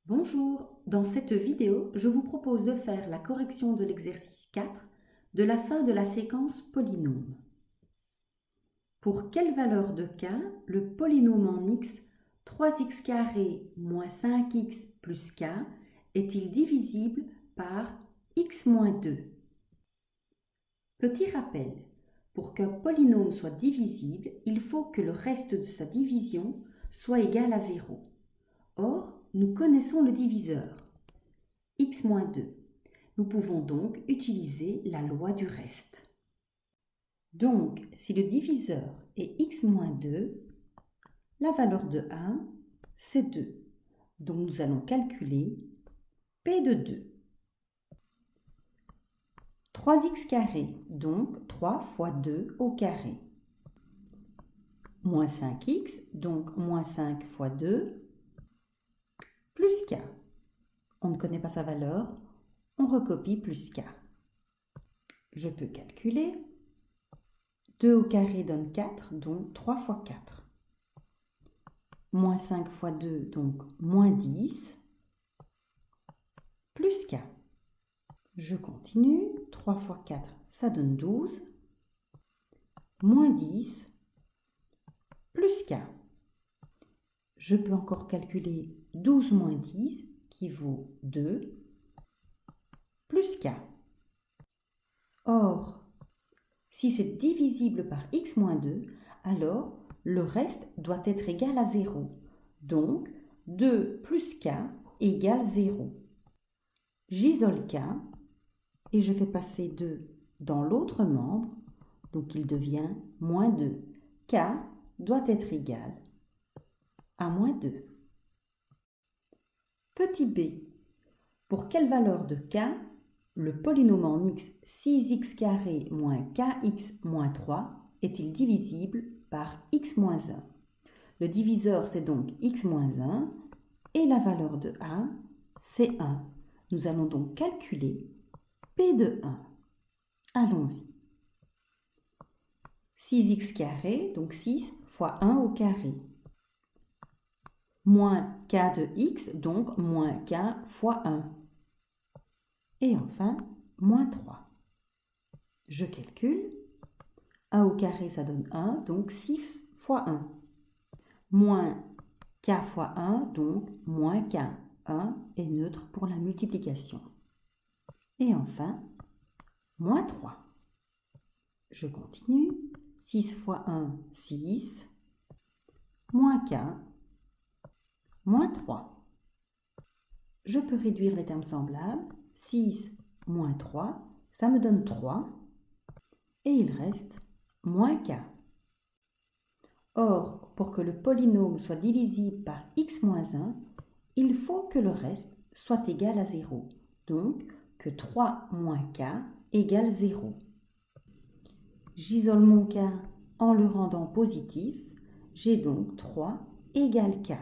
Bonjour, dans cette vidéo, je vous propose de faire la correction de l'exercice 4 de la fin de la séquence polynôme. Pour quelle valeur de k le polynôme en x 3x² moins 5x plus k est-il divisible par x moins 2? Petit rappel, pour qu'un polynôme soit divisible, il faut que le reste de sa division soit égal à 0. Or, nous connaissons le diviseur, x moins 2. Nous pouvons donc utiliser la loi du reste. Donc, si le diviseur est x moins 2, la valeur de 1, c'est 2. Donc, nous allons calculer p de 2. 3x², donc 3 fois 2 au carré. Moins 5x, donc moins 5 fois 2, plus k. On ne connaît pas sa valeur, on recopie plus k. Je peux calculer. 2 au carré donne 4, donc 3 fois 4. Moins 5 fois 2, donc moins 10, plus k. Je continue. 3 fois 4, ça donne 12. Moins 10, plus k. Je peux encore calculer 12 moins 10, qui vaut 2, plus k. Or, si c'est divisible par x moins 2, alors le reste doit être égal à 0. Donc, 2 plus k égale 0. J'isole k et je fais passer 2 dans l'autre membre, donc il devient moins 2. K doit être égal à moins 2. Petit b, pour quelle valeur de k le polynôme en x 6x² moins kx moins 3 est-il divisible par x moins 1? Le diviseur, c'est donc x moins 1 et la valeur de a, c'est 1. Nous allons donc calculer p de 1. Allons-y. 6x², donc 6 fois 1 au carré. Moins k de x, donc moins k fois 1. Et enfin, moins 3. Je calcule. 1 au carré, ça donne 1, donc 6 fois 1. Moins k fois 1, donc moins k. 1 est neutre pour la multiplication. Et enfin, moins 3. Je continue. 6 fois 1, 6. Moins k, moins 3. Je peux réduire les termes semblables. 6 moins 3, ça me donne 3. Et il reste moins k. Or, pour que le polynôme soit divisible par x moins 1, il faut que le reste soit égal à 0. Donc, que 3 moins k égale 0. J'isole mon k en le rendant positif. J'ai donc 3 égale k.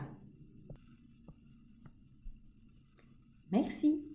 Merci.